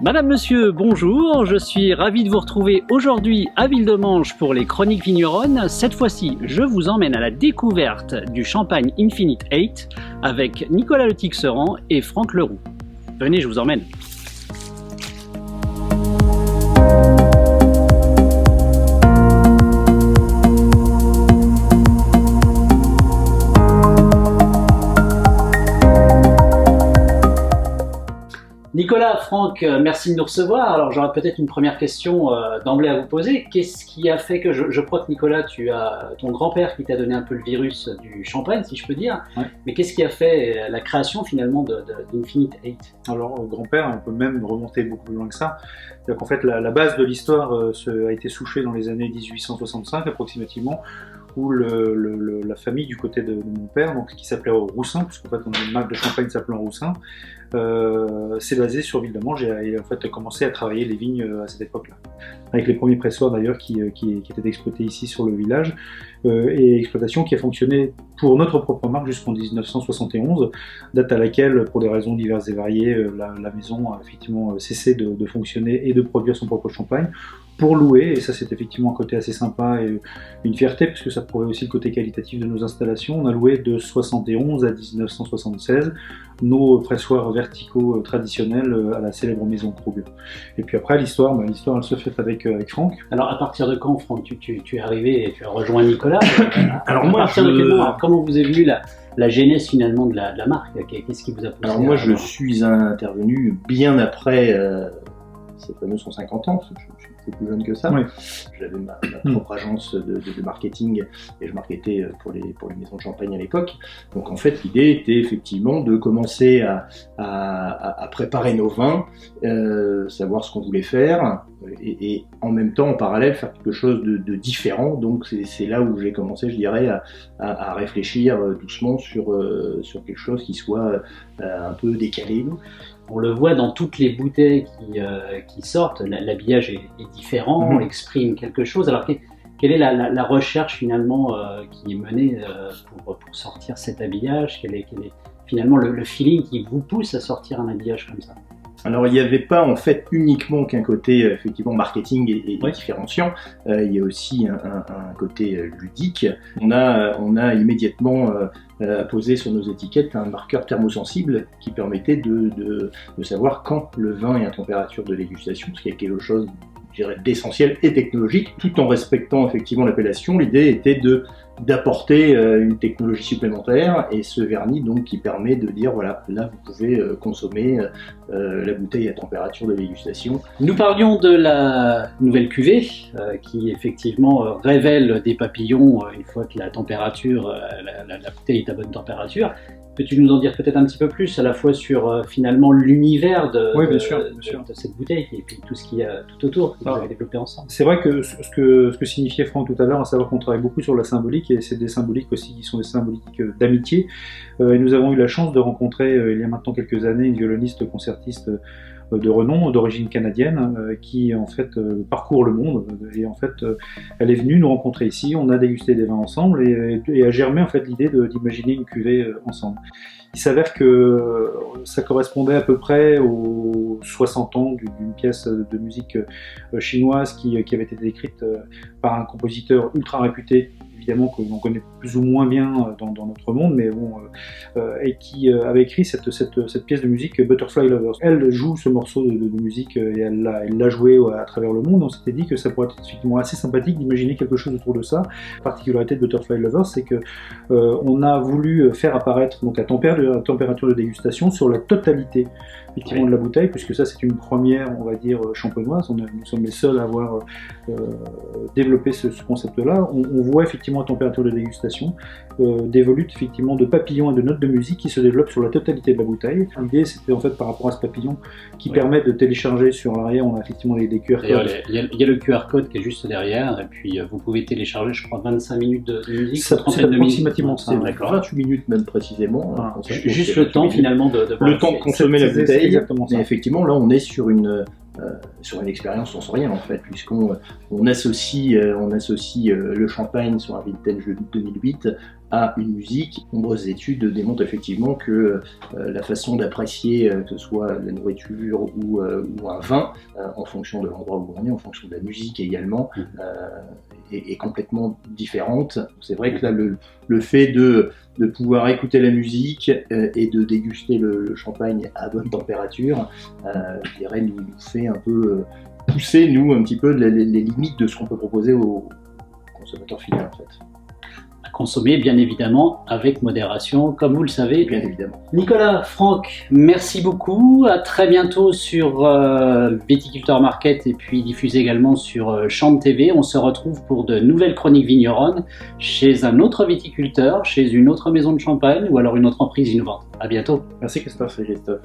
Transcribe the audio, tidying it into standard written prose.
Madame, monsieur, bonjour, je suis ravi de vous retrouver aujourd'hui à Villedommanche pour les Chroniques Vigneronnes. Cette fois-ci, je vous emmène à la découverte du champagne Infinite 8 avec Nicolas Le Tixeran et Franck Leroux. Venez, je vous emmène. Nicolas, Franck, merci de nous recevoir. Alors j'aurais peut-être une première question d'emblée à vous poser. Qu'est-ce qui a fait que, je crois que Nicolas, tu as ton grand-père qui t'a donné un peu le virus du champagne, si je peux dire. Ouais. Mais qu'est-ce qui a fait la création finalement d'Infinite 8? Alors grand-père, on peut même remonter beaucoup plus loin que ça. C'est-à-dire qu'en fait la base de l'histoire a été souchée dans les années 1865 approximativement, où la famille du côté de mon père, donc, qui s'appelait Roussin, puisqu'en fait on a une marque de champagne s'appelant Roussin, s'est basée sur Villedommanche et en fait a commencé à travailler les vignes à cette époque-là. Avec les premiers pressoirs d'ailleurs qui étaient exploités ici sur le village, et exploitation qui a fonctionné pour notre propre marque jusqu'en 1971, date à laquelle, pour des raisons diverses et variées, la maison a effectivement cessé de fonctionner et de produire son propre champagne, pour louer, et ça c'est effectivement un côté assez sympa et une fierté, parce que ça prouvait aussi le côté qualitatif de nos installations. On a loué de 71 à 1976 nos pressoirs verticaux traditionnels à la célèbre maison Krug. Et puis après l'histoire elle se fait avec Franck. Alors à partir de quand, Franck, tu es arrivé et tu as rejoint Nicolas? Alors moi, comment vous est venue la genèse finalement de la marque? Qu'est-ce qui vous a poussé? Alors moi je suis intervenu bien après ces fameux 150 ans, je suis plus jeune que ça. Oui. J'avais ma propre agence de marketing et je marketais pour les maisons de champagne à l'époque. Donc en fait l'idée était effectivement de commencer à préparer nos vins, savoir ce qu'on voulait faire et en même temps en parallèle faire quelque chose de différent. Donc c'est là où j'ai commencé, je dirais, à réfléchir doucement sur quelque chose qui soit un peu décalé. On le voit dans toutes les bouteilles qui sortent, l'habillage est différent, exprime quelque chose. Alors quelle est la recherche finalement qui est menée pour sortir cet habillage? Quel est finalement le feeling qui vous pousse à sortir un habillage comme ça? Alors il n'y avait pas en fait uniquement qu'un côté effectivement marketing et différenciant, il y a aussi un côté ludique. On a immédiatement posé sur nos étiquettes un marqueur thermosensible qui permettait de savoir quand le vin est à température de dégustation, ce qui est quelque chose, je dirais, d'essentiel et technologique, tout en respectant effectivement l'appellation. L'idée était d'apporter une technologie supplémentaire et ce vernis donc qui permet de dire voilà, là vous pouvez consommer la bouteille à température de dégustation. Nous parlions de la nouvelle cuvée qui effectivement révèle des papillons une fois que la température, la bouteille est à bonne température. Peux-tu nous en dire peut-être un petit peu plus à la fois sur finalement l'univers de cette bouteille et puis tout ce qu'il y a tout autour que vous avez développé ensemble? C'est vrai que ce que signifiait Franck tout à l'heure, à savoir qu'on travaille beaucoup sur la symbolique, et c'est des symboliques aussi qui sont des symboliques d'amitié. Et nous avons eu la chance de rencontrer il y a maintenant quelques années une violoniste concertiste de renom, d'origine canadienne, qui en fait parcourt le monde, et en fait elle est venue nous rencontrer ici, on a dégusté des vins ensemble et a germé en fait l'idée d'imaginer une cuvée ensemble. Il s'avère que ça correspondait à peu près aux 60 ans d'une pièce de musique chinoise qui avait été écrite par un compositeur ultra réputé, évidemment que l'on connaît plus ou moins bien dans notre monde, mais bon, et qui avait écrit cette pièce de musique Butterfly Lovers. Elle joue ce morceau de musique et elle l'a joué à travers le monde. On s'était dit que ça pourrait être effectivement assez sympathique d'imaginer quelque chose autour de ça. La particularité de Butterfly Lovers, c'est que on a voulu faire apparaître donc la température de dégustation sur la totalité effectivement de la bouteille, puisque ça c'est une première, on va dire, champenoise. Nous sommes les seuls à avoir développé ce concept-là. On voit effectivement à température de dégustation des volutes effectivement de papillons et de notes de musique qui se développent sur la totalité de la bouteille. L'idée c'était en fait par rapport à ce papillon qui permet de télécharger sur l'arrière, on a effectivement les QR codes. Il y a le QR code qui est juste derrière, et puis vous pouvez télécharger, je crois, 25 minutes de musique. C'est approximativement ça. D'accord. 28 minutes même précisément. Ah, juste le temps finalement le temps de consommer la bouteille. Exactement ça. Mais effectivement là on est sur une expérience sensorielle en fait, puisqu'on associe le champagne sur un vintage de 2008 à une musique. Nombreuses études démontrent effectivement que la façon d'apprécier, que ce soit la nourriture ou un vin, en fonction de l'endroit où on est, en fonction de la musique également, est complètement différente. C'est vrai que là, le fait de pouvoir écouter la musique et de déguster le champagne à bonne température, je dirais, nous fait un peu pousser, nous, un petit peu les limites de ce qu'on peut proposer aux consommateurs finaux, en fait. À consommer, bien évidemment, avec modération, comme vous le savez. Bien évidemment. Nicolas, Franck, merci beaucoup. À très bientôt sur Viticulteur Market et puis diffusé également sur Chambre TV. On se retrouve pour de nouvelles chroniques vigneronnes chez un autre viticulteur, chez une autre maison de champagne ou alors une autre entreprise innovante. À bientôt. Merci Christophe et Christophe.